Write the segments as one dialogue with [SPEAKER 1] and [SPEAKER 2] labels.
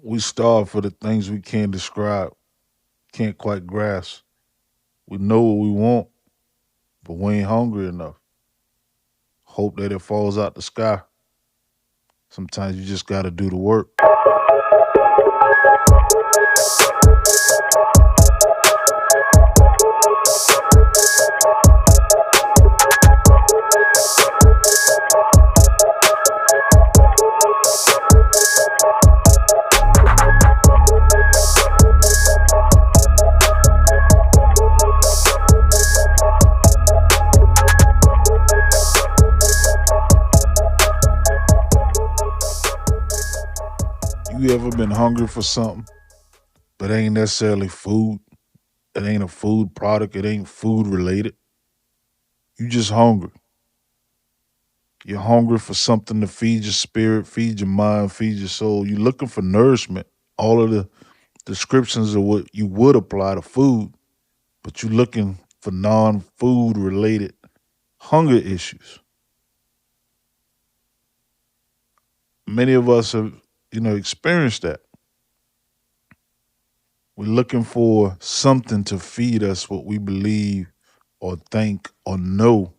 [SPEAKER 1] We starve for the things we can't describe, can't quite grasp. We know what we want, but we ain't hungry enough. Hope that it falls out the sky. Sometimes you just got to do the work. You ever been hungry for something, but it ain't necessarily food? It ain't a food product. It ain't food related. You just hungry. You're hungry for something to feed your spirit, feed your mind, feed your soul. You're looking for nourishment. All of the descriptions of what you would apply to food, but you're looking for non-food related hunger issues. Many of us have, experienced that. We're looking for something to feed us what we believe or think or know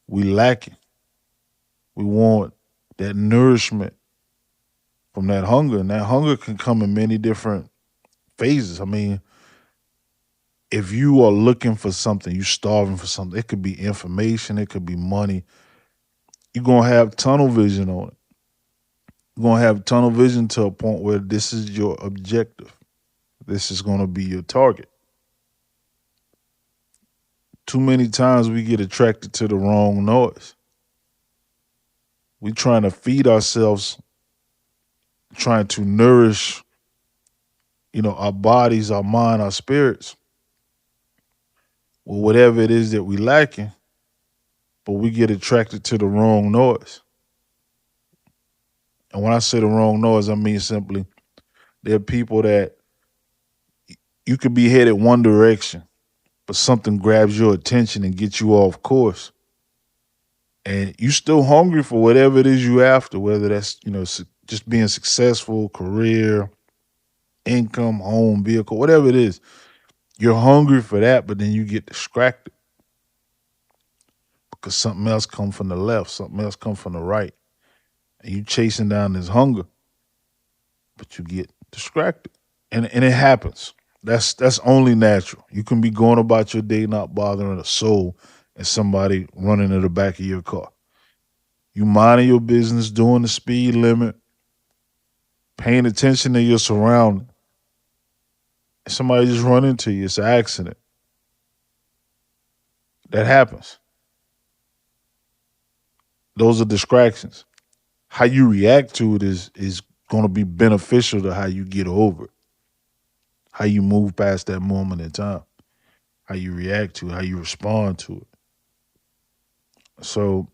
[SPEAKER 1] we lacking. We want that nourishment from that hunger, and that hunger can come in many different phases. I mean, if you are looking for something, you're starving for something. It could be information, it could be money. You're gonna have tunnel vision on it. You're gonna have tunnel vision to a point where this is your objective. This is gonna be your target. Too many times we get attracted to the wrong noise. We trying to feed ourselves, trying to nourish, our bodies, our mind, our spirits, or whatever it is that we lacking, but we get attracted to the wrong noise. And when I say the wrong noise, I mean simply there are people that you could be headed one direction, but something grabs your attention and gets you off course. And you still hungry for whatever it is you after, whether that's, just being successful, career, income, home, vehicle, whatever it is. You're hungry for that, but then you get distracted because something else come from the left, something else come from the right. And you chasing down this hunger, but you get distracted. And it happens. That's only natural. You can be going about your day not bothering a soul and somebody running to the back of your car. You minding your business, doing the speed limit, paying attention to your surroundings. Somebody just run into you. It's an accident. That happens. Those are distractions. How you react to it is going to be beneficial to how you get over it, how you move past that moment in time, how you react to it, how you respond to it. So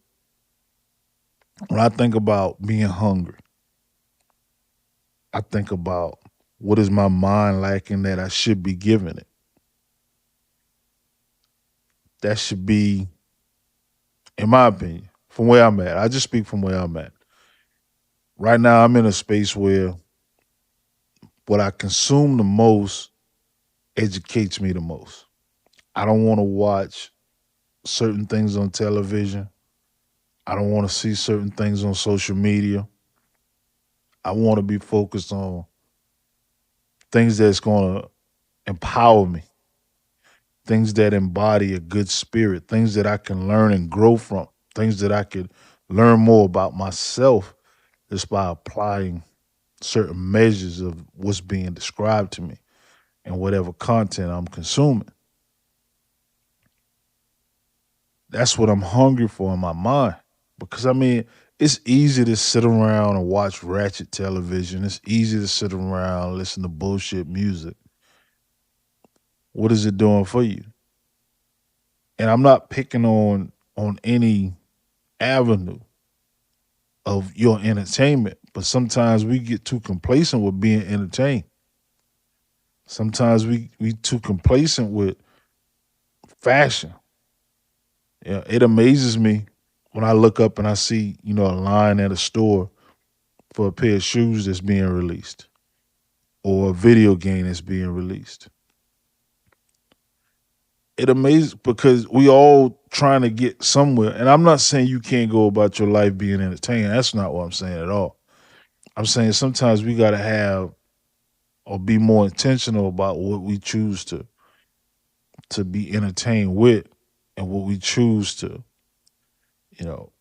[SPEAKER 1] when I think about being hungry, I think about what is my mind lacking that I should be giving it. That should be, in my opinion, from where I'm at. I just speak from where I'm at. Right now, I'm in a space where what I consume the most educates me the most. I don't want to watch certain things on television. I don't want to see certain things on social media. I want to be focused on things that's going to empower me, things that embody a good spirit, things that I can learn and grow from, things that I could learn more about myself just by applying certain measures of what's being described to me and whatever content I'm consuming. That's what I'm hungry for in my mind. Because I mean, it's easy to sit around and watch ratchet television. It's easy to sit around, listen to bullshit music. What is it doing for you? And I'm not picking on any avenue of your entertainment, but sometimes we get too complacent with being entertained. Sometimes we too complacent with fashion. Yeah, it amazes me when I look up and I see, a line at a store for a pair of shoes that's being released. or a video game that's being released. It amazes because we all trying to get somewhere. And I'm not saying you can't go about your life being entertained. That's not what I'm saying at all. I'm saying sometimes we gotta have or be more intentional about what we choose to be entertained with and what we choose to, you know,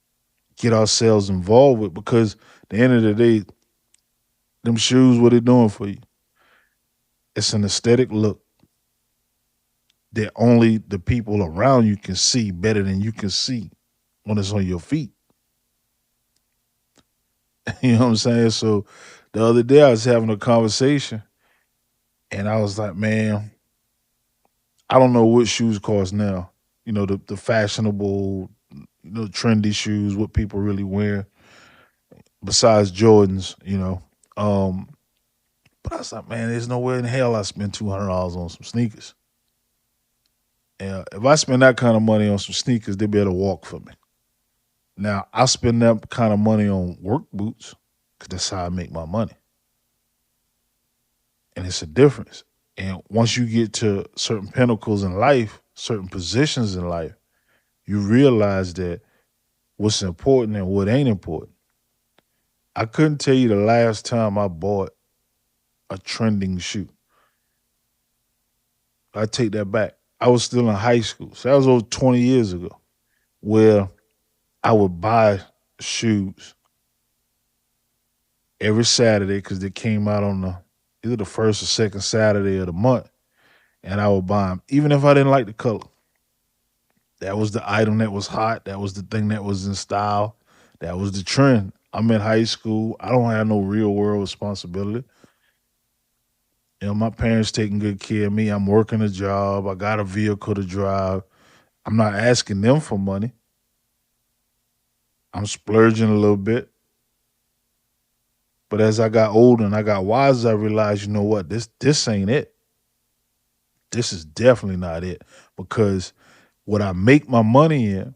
[SPEAKER 1] get ourselves involved with because at the end of the day, them shoes, what they doing for you? It's an aesthetic look that only the people around you can see better than you can see when it's on your feet. You know what I'm saying? So the other day I was having a conversation and I was like, man, I don't know what shoes cost now. You know, the fashionable, trendy shoes, what people really wear besides Jordans, Um, but I was like, man, there's no way in hell I spend $200 on some sneakers. And if I spend that kind of money on some sneakers, they better walk for me. Now, I spend that kind of money on work boots because that's how I make my money. And it's a difference. And once you get to certain pinnacles in life, certain positions in life, you realize that what's important and what ain't important. I couldn't tell you the last time I bought a trending shoe. I take that back. I was still in high school. So that was over 20 years ago, where I would buy shoes every Saturday because they came out on either the first or second Saturday of the month. And I would buy them, even if I didn't like the color. That was the item that was hot. That was the thing that was in style. That was the trend. I'm in high school. I don't have no real world responsibility. My parents taking good care of me. I'm working a job. I got a vehicle to drive. I'm not asking them for money. I'm splurging a little bit. But as I got older and I got wiser, I realized, you know what, this ain't it. This is definitely not it. Because what I make my money in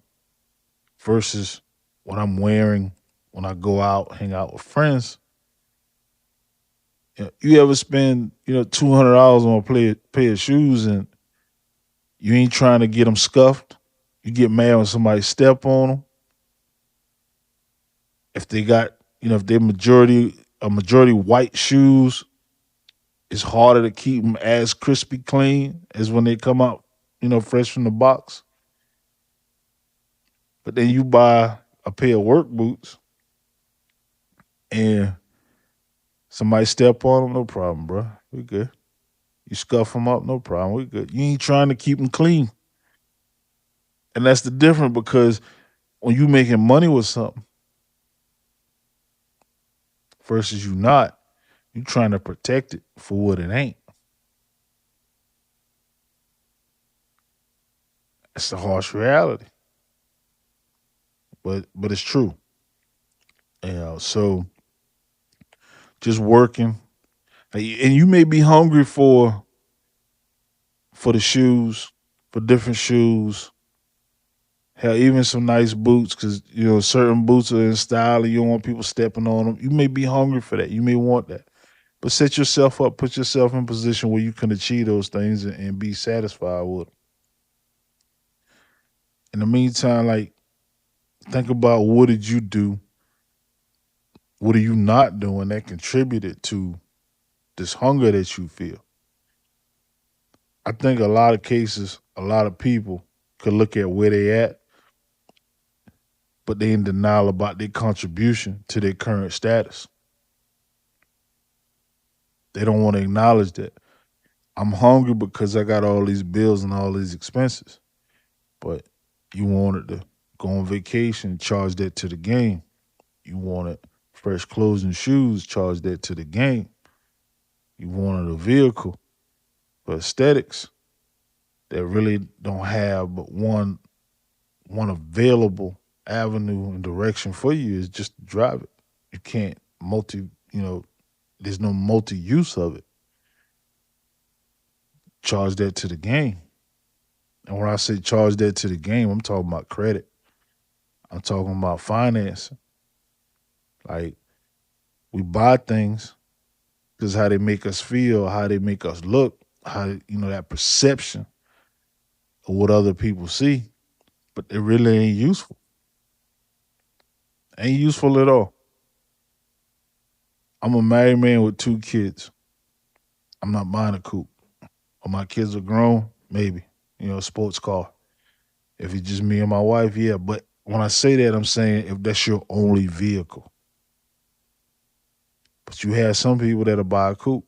[SPEAKER 1] versus what I'm wearing when I go out, hang out with friends. You ever spend, $200 on a pair of shoes and you ain't trying to get them scuffed? You get mad when somebody step on them. If they got, if they're majority white shoes, it's harder to keep them as crispy clean as when they come out, fresh from the box. But then you buy a pair of work boots and somebody step on them, no problem, bro. We good. You scuff them up, no problem. We good. You ain't trying to keep them clean. And that's the difference because when you making money with something versus you not, you trying to protect it for what it ain't. It's the harsh reality, but it's true. So just working, and you may be hungry for the shoes, for different shoes. Hell, even some nice boots, because certain boots are in style, and you don't want people stepping on them. You may be hungry for that. You may want that, but set yourself up, put yourself in a position where you can achieve those things and be satisfied with them. In the meantime, like think about what did you do, what are you not doing that contributed to this hunger that you feel. I think a lot of cases, a lot of people could look at where they at, but they in denial about their contribution to their current status. They don't want to acknowledge that. I'm hungry because I got all these bills and all these expenses. But you wanted to go on vacation, charge that to the game. You wanted fresh clothes and shoes, charge that to the game. You wanted a vehicle for aesthetics that really don't have but one available avenue and direction for you is just to drive it. You can't there's no multi use of it. Charge that to the game. And when I say charge that to the game, I'm talking about credit. I'm talking about financing. Like we buy things because how they make us feel, how they make us look, how that perception of what other people see, but it really ain't useful. Ain't useful at all. I'm a married man with 2 kids. I'm not buying a coupe. When my kids are grown, maybe a sports car. If it's just me and my wife, yeah. But when I say that, I'm saying if that's your only vehicle. But you have some people that'll buy a coupe,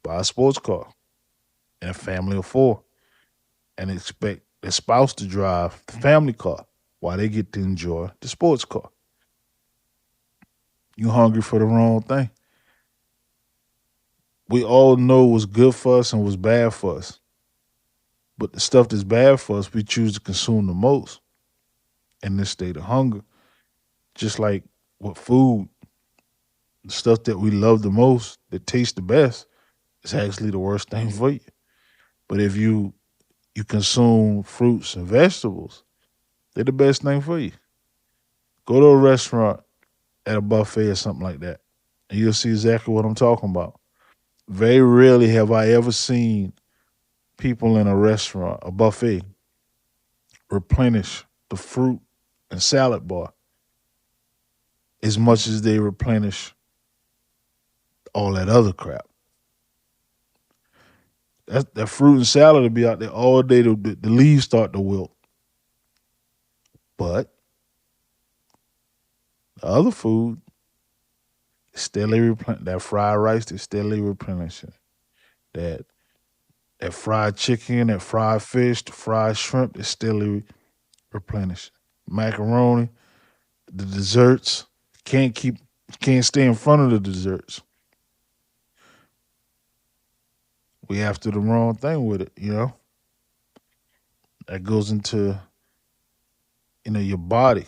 [SPEAKER 1] buy a sports car, and a family of 4, and expect their spouse to drive the family car while they get to enjoy the sports car. You hungry for the wrong thing. We all know what's good for us and what's bad for us. But the stuff that's bad for us, we choose to consume the most in this state of hunger. Just like with food, the stuff that we love the most, that tastes the best, is actually the worst thing for you. But if you consume fruits and vegetables, they're the best thing for you. Go to a restaurant at a buffet or something like that, and you'll see exactly what I'm talking about. Very rarely have I ever seen people in a restaurant, a buffet, replenish the fruit and salad bar as much as they replenish all that other crap. That fruit and salad will be out there all day. The leaves start to wilt. But the other food is steadily replenishing. That fried rice is steadily replenishing. That that fried chicken, that fried fish, the fried shrimp is steadily replenishing. Macaroni, the desserts, can't stay in front of the desserts. We after the wrong thing with it. That goes into your body.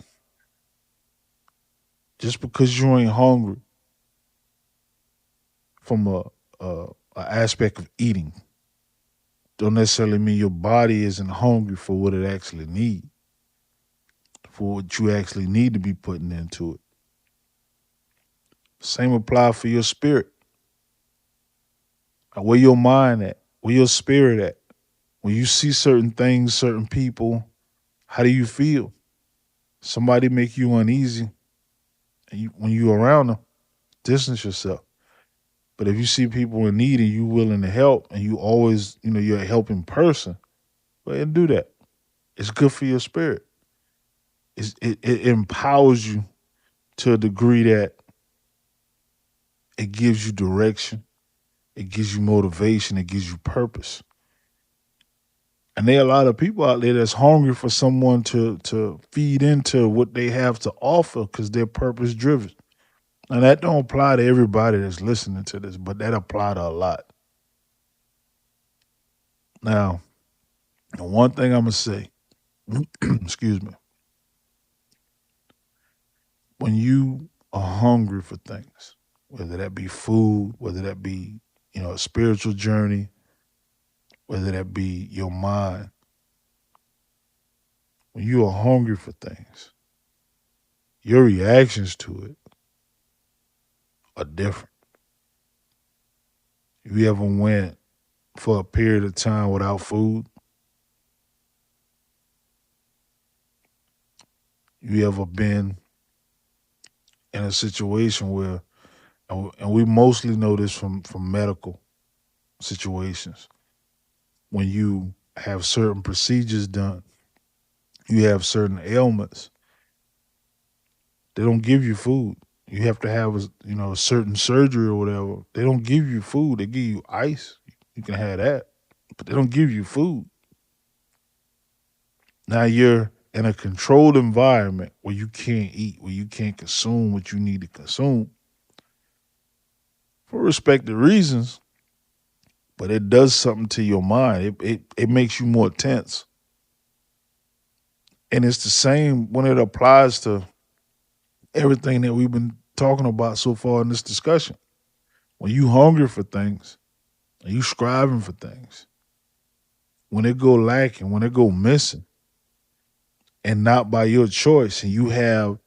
[SPEAKER 1] Just because you ain't hungry from a aspect of eating, don't necessarily mean your body isn't hungry for what it actually needs, for what you actually need to be putting into it. Same apply for your spirit. Where your mind at? Where your spirit at? When you see certain things, certain people, how do you feel? Somebody make you uneasy, and when you around them, distance yourself. But if you see people in need and you willing to help, and you always, you're a helping person, go ahead and do that. It's good for your spirit. It empowers you to a degree that it gives you direction, it gives you motivation, it gives you purpose. And there are a lot of people out there that's hungry for someone to feed into what they have to offer because they're purpose driven. And that don't apply to everybody that's listening to this, but that apply to a lot. Now, the one thing I'm gonna say, excuse me, when you are hungry for things, whether that be food, whether that be, a spiritual journey, whether that be your mind, when you are hungry for things, your reactions to it are different. You ever went for a period of time without food? You ever been in a situation where, and we mostly know this from medical situations, when you have certain procedures done, you have certain ailments, they don't give you food. You have to have a certain surgery or whatever. They don't give you food. They give you ice. You can have that, but they don't give you food. Now you're in a controlled environment where you can't eat, where you can't consume what you need to consume for respected reasons, but it does something to your mind. It makes you more tense. And it's the same when it applies to everything that we've been talking about so far in this discussion. When you hungry for things and you striving for things, when it go lacking, when it go missing, and not by your choice, and you have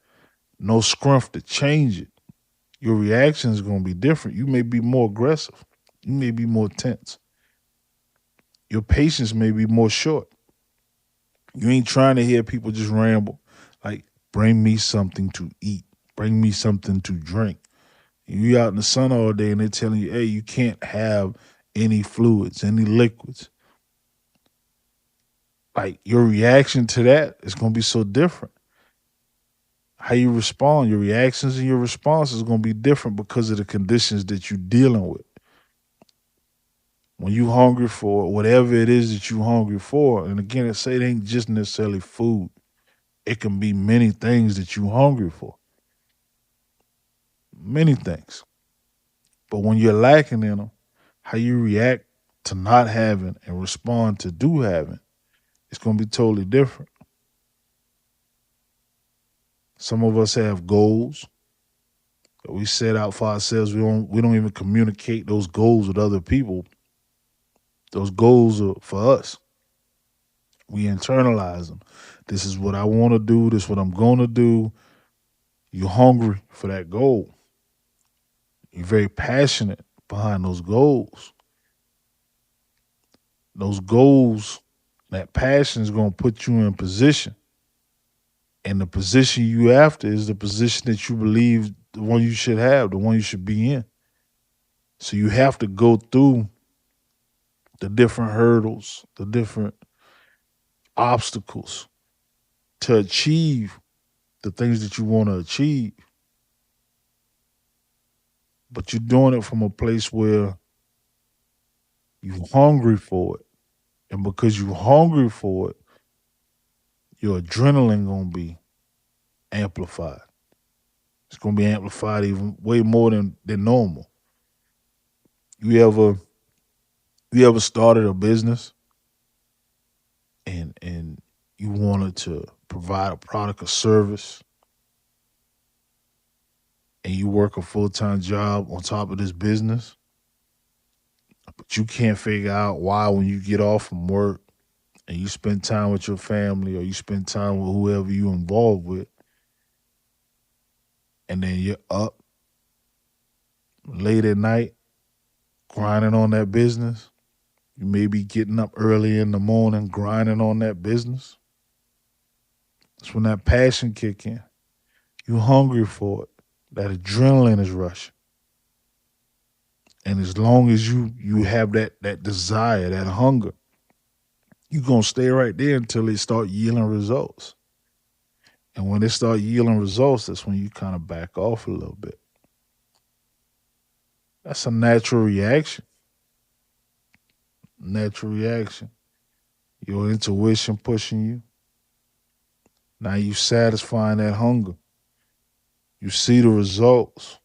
[SPEAKER 1] no scrumph to change it, your reaction is going to be different. You may be more aggressive. You may be more tense. Your patience may be more short. You ain't trying to hear people just ramble. Like, bring me something to eat. Bring me something to drink. You out in the sun all day and they're telling you, hey, you can't have any fluids, any liquids. Like your reaction to that is going to be so different. How you respond, your reactions and your responses is going to be different because of the conditions that you're dealing with. When you hungry for whatever it is that you hungry for, and again, I say it ain't just necessarily food. It can be many things that you hungry for. Many things. But when you're lacking in them, how you react to not having and respond to do having, it's going to be totally different. Some of us have goals that we set out for ourselves. We don't even communicate those goals with other people. Those goals are for us. We internalize them. This is what I want to do. This is what I'm going to do. You're hungry for that goal. You're very passionate behind those goals. Those goals, that passion is going to put you in position. And the position you after is the position that you believe the one you should have, the one you should be in. So you have to go through the different hurdles, the different obstacles to achieve the things that you want to achieve. But you're doing it from a place where you're hungry for it. And because you're hungry for it, your adrenaline gonna be amplified. It's gonna be amplified even way more than normal. You ever you ever started a business and you wanted to provide a product or service and you work a full-time job on top of this business, but you can't figure out why when you get off from work and you spend time with your family or you spend time with whoever you involved with, and then you're up late at night grinding on that business. You may be getting up early in the morning grinding on that business. That's when that passion kick in. You hungry for it. That adrenaline is rushing. And as long as you have that desire, that hunger, you're gonna stay right there until they start yielding results. And when they start yielding results, that's when you kind of back off a little bit. That's a natural reaction. Natural reaction. Your intuition pushing you. Now you satisfying that hunger. You see the results.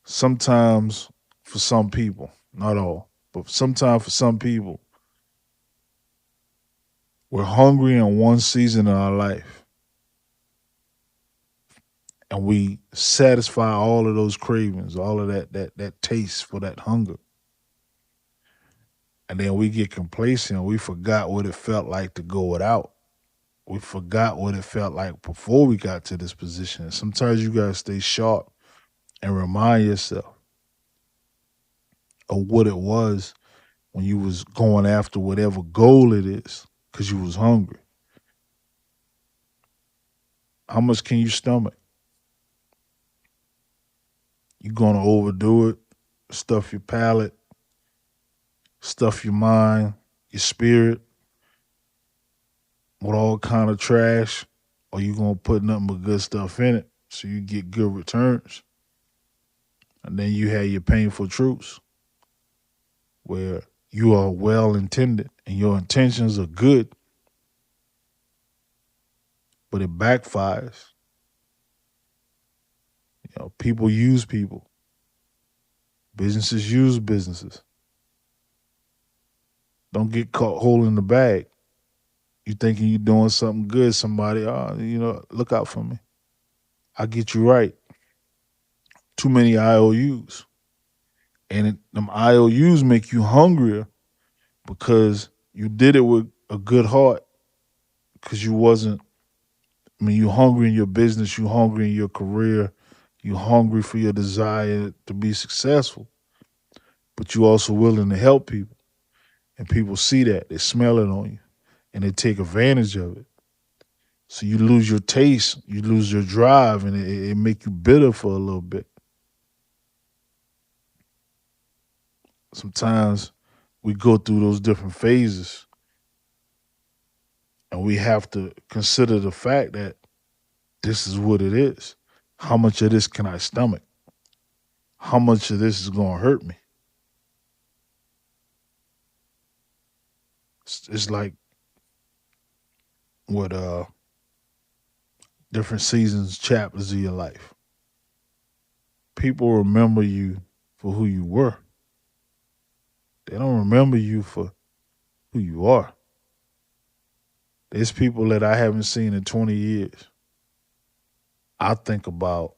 [SPEAKER 1] Sometimes for some people, not all, but sometimes for some people, we're hungry in one season of our life and we satisfy all of those cravings, all of that taste for that hunger. And then we get complacent. We forgot what it felt like to go without. We forgot what it felt like before we got to this position. And sometimes you gotta stay sharp and remind yourself of what it was when you was going after whatever goal it is because you was hungry. How much can you stomach? You're gonna overdo it, stuff your palate, stuff your mind, your spirit with all kind of trash, or you gonna put nothing but good stuff in it so you get good returns. And then you have your painful truths where you are well intended and your intentions are good, but it backfires. People use people. Businesses use businesses. Don't get caught holding the bag. You thinking you're doing something good, somebody, look out for me. I get you right. Too many IOUs. And them IOUs make you hungrier because you did it with a good heart because you wasn't I mean, you hungry in your business, you hungry in your career, you hungry for your desire to be successful, but you also willing to help people. And people see that, they smell it on you, and they take advantage of it. So you lose your taste, you lose your drive, and it make you bitter for a little bit. Sometimes we go through those different phases, and we have to consider the fact that this is what it is. How much of this can I stomach? How much of this is going to hurt me? It's like what different seasons, chapters of your life. People remember you for who you were. They don't remember you for who you are. There's people that I haven't seen in 20 years. I think about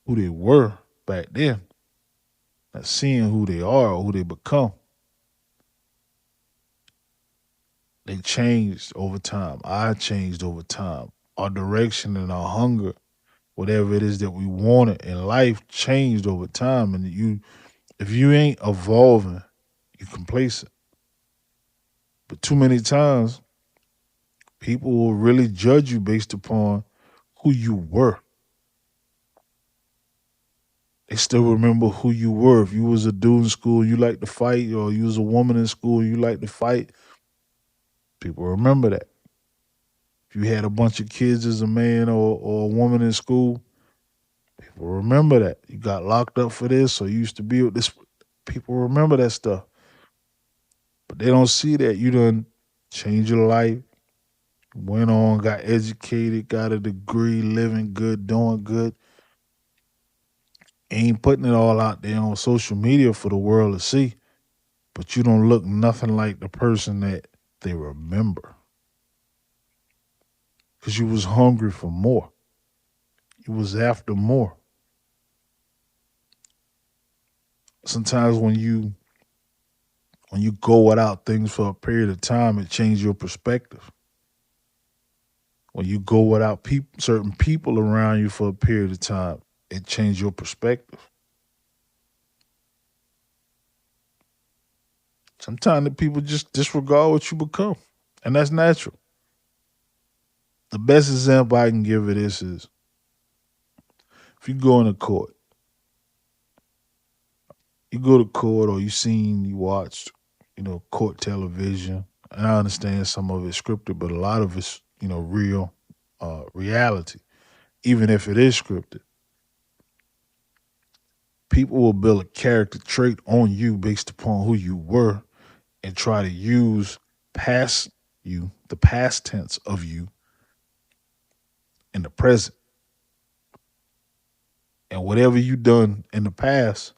[SPEAKER 1] who they were back then, not seeing who they are or who they become. They changed over time. I changed over time. Our direction and our hunger, whatever it is that we wanted in life, changed over time. And if you ain't evolving, you complacent. But too many times, people will really judge you based upon who you were. They still remember who you were. If you was a dude in school, you like to fight, or you was a woman in school, you like to fight. People remember that. If you had a bunch of kids as a man or a woman in school, people remember that. You got locked up for this, or you used to be with this. People remember that stuff. But they don't see that you done changed your life, went on, got educated, got a degree, living good, doing good. Ain't putting it all out there on social media for the world to see. But you don't look nothing like the person that they remember. Because you was hungry for more. You was after more. Sometimes when you go without things for a period of time, it changes your perspective. When you go without certain people around you for a period of time, it changes your perspective. Sometimes the people just disregard what you become, and that's natural. The best example I can give of this is if you go into court, you go to court or you watched, court television, and I understand some of it's scripted, but a lot of it's, real reality. Even if it is scripted, people will build a character trait on you based upon who you were and try to use past you, the past tense of you, in the present. And whatever you done in the past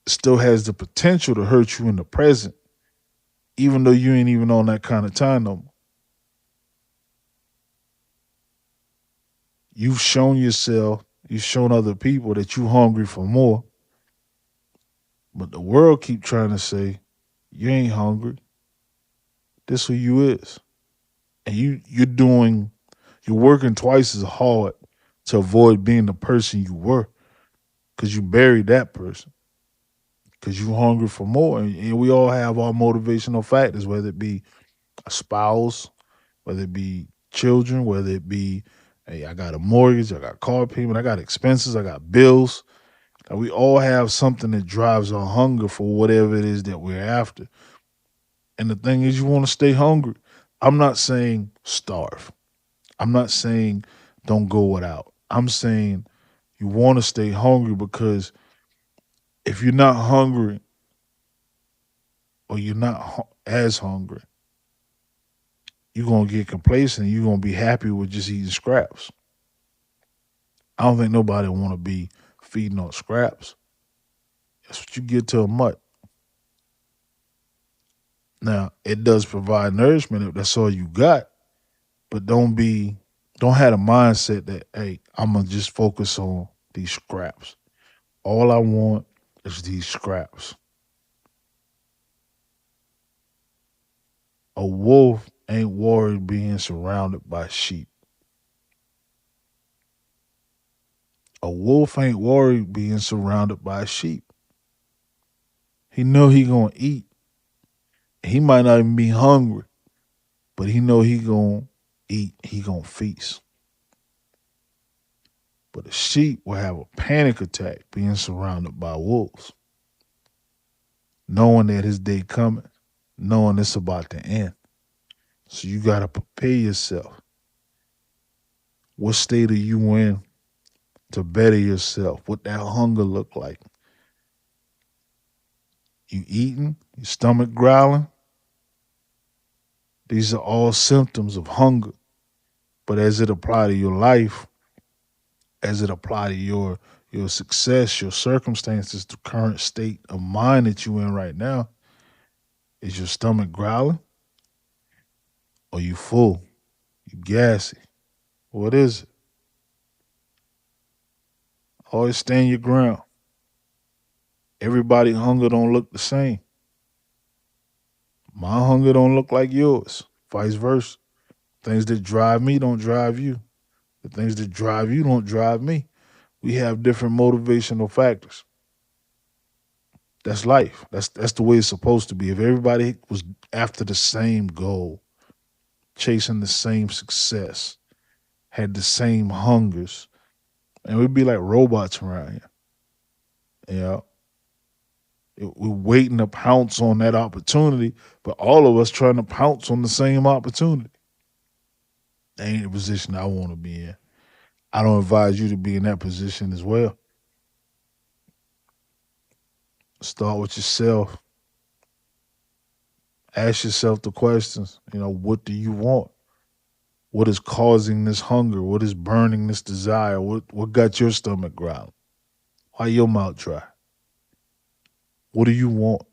[SPEAKER 1] still has the potential to hurt you in the present, even though you ain't even on that kind of time no more. You've shown yourself, you've shown other people that you hungry for more, but the world keep trying to say you ain't hungry. This who you is, and you're working twice as hard to avoid being the person you were because you buried that person because you hungry for more. And we all have our motivational factors, whether it be a spouse, whether it be children, whether it be, hey, I got a mortgage, I got car payment, I got expenses, I got bills. And we all have something that drives our hunger for whatever it is that we're after. And the thing is, you want to stay hungry. I'm not saying starve. I'm not saying don't go without. I'm saying you want to stay hungry because if you're not hungry or you're not as hungry, you're going to get complacent and you're going to be happy with just eating scraps. I don't think nobody want to be feeding on scraps. That's what you get to a mutt. Now, it does provide nourishment if that's all you got, but don't have a mindset that, hey, I'm going to just focus on these scraps. All I want is these scraps. A wolf ain't worried being surrounded by sheep. A wolf ain't worried being surrounded by sheep. He know he gonna eat. He might not even be hungry, but he know he gonna eat. He gonna feast. But a sheep will have a panic attack being surrounded by wolves, knowing that his day coming, knowing it's about to end. So you gotta prepare yourself. What state are you in to better yourself? What that hunger look like? You eating? Your stomach growling? These are all symptoms of hunger. But as it apply to your life, as it apply to your success, your circumstances, the current state of mind that you in right now, is your stomach growling? Or you full? You gassy? What is it? Always stand your ground. Everybody hunger don't look the same. My hunger don't look like yours. Vice versa. Things that drive me don't drive you. The things that drive you don't drive me. We have different motivational factors. That's life. That's the way it's supposed to be. If everybody was after the same goal, chasing the same success, had the same hungers, and we'd be like robots around here. You know, we're waiting to pounce on that opportunity, but all of us trying to pounce on the same opportunity. That ain't the position I want to be in. I don't advise you to be in that position as well. Start with yourself. Ask yourself the questions. What do you want? What is causing this hunger? What is burning this desire? What got your stomach growling? Why your mouth dry? What do you want?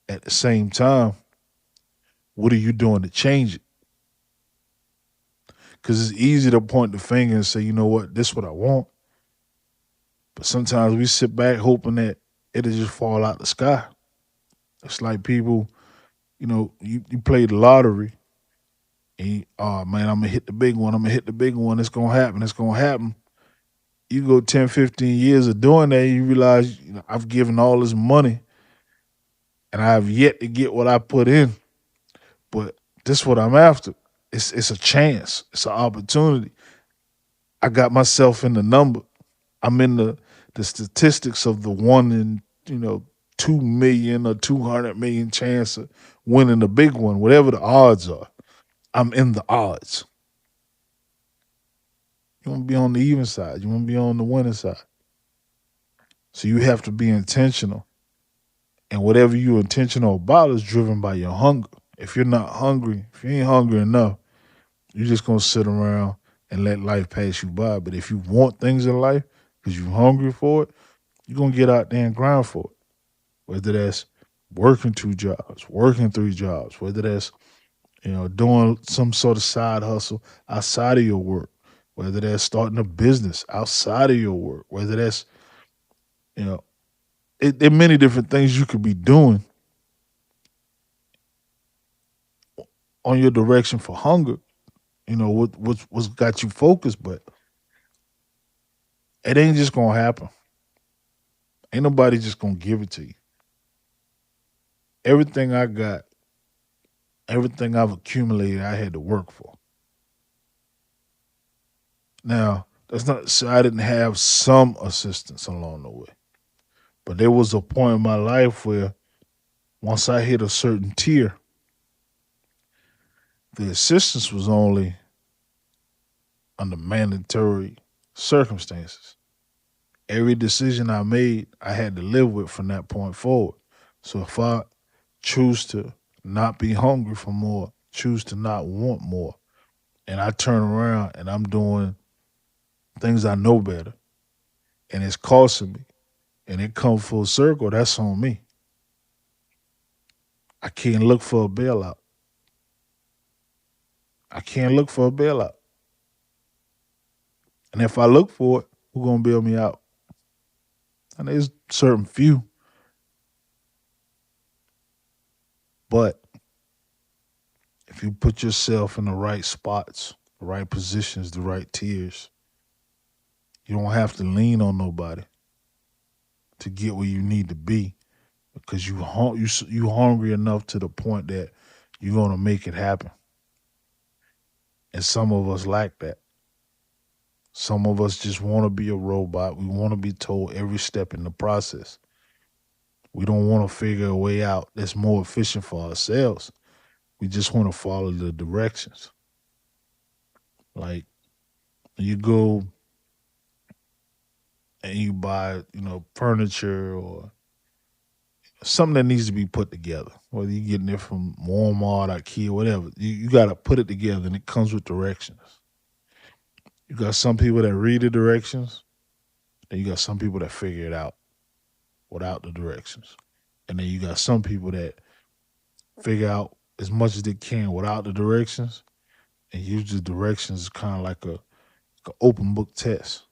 [SPEAKER 1] At the same time, what are you doing to change it? Because it's easy to point the finger and say, you know what, this is what I want. But sometimes we sit back hoping that it'll just fall out the sky. It's like people, you play the lottery and oh man, I'm gonna hit the big one. I'm gonna hit the big one. It's gonna happen. It's gonna happen. You go 10, 15 years of doing that, you realize I've given all this money and I have yet to get what I put in. But this is what I'm after. It's a chance. It's an opportunity. I got myself in the number. I'm in the statistics of the one in 2 million or 200 million chance of winning the big one, whatever the odds are. I'm in the odds. You want to be on the even side. You want to be on the winning side. So you have to be intentional. And whatever you're intentional about is driven by your hunger. If you're not hungry, if you ain't hungry enough, you're just gonna sit around and let life pass you by. But if you want things in life because you're hungry for it, you're gonna get out there and grind for it. Whether that's working 2 jobs, working 3 jobs, whether that's doing some sort of side hustle outside of your work, whether that's starting a business outside of your work, whether that's you know, there are many different things you could be doing on your direction for hunger. What's got you focused, but it ain't just gonna happen. Ain't nobody just gonna give it to you. Everything I got, everything I've accumulated, I had to work for. Now, that's not to say I didn't have some assistance along the way, but there was a point in my life where once I hit a certain tier, the assistance was only under mandatory circumstances. Every decision I made, I had to live with from that point forward. So if I choose to not be hungry for more, choose to not want more, and I turn around and I'm doing things I know better, and it's costing me, and it come full circle, that's on me. I can't look for a bailout. I can't look for a bailout. And if I look for it, who's gonna bail me out? And there's certain few, but if you put yourself in the right spots, the right positions, the right tiers, You don't have to lean on nobody to get where you need to be because you hungry enough to the point that you're gonna make it happen. And some of us lack that. Some of us just want to be a robot. We want to be told every step in the process. We don't want to figure a way out that's more efficient for ourselves. We just want to follow the directions. Like you go and you buy, furniture or something that needs to be put together. Whether you're getting it from Walmart, IKEA, whatever, you got to put it together, and it comes with directions. You got some people that read the directions, and you got some people that figure it out without the directions, and then you got some people that figure out as much as they can without the directions, and use the directions kind of like a open book test.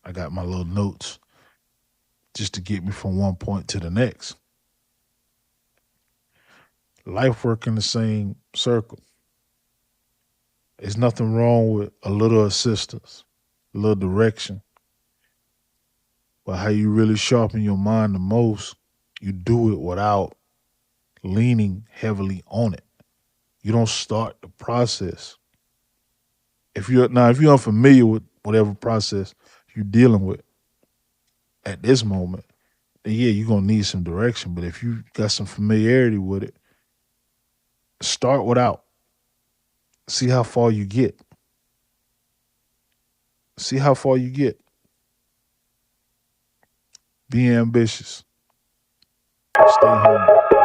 [SPEAKER 1] I got my little notes just to get me from one point to the next. Life work in the same circle. There's nothing wrong with a little assistance, a little direction. But how you really sharpen your mind the most, you do it without leaning heavily on it. You don't start the process. If you're unfamiliar with whatever process you're dealing with at this moment, then yeah, you're gonna need some direction. But if you got some familiarity with it, start without. See how far you get. See how far you get. Be ambitious. Stay hungry.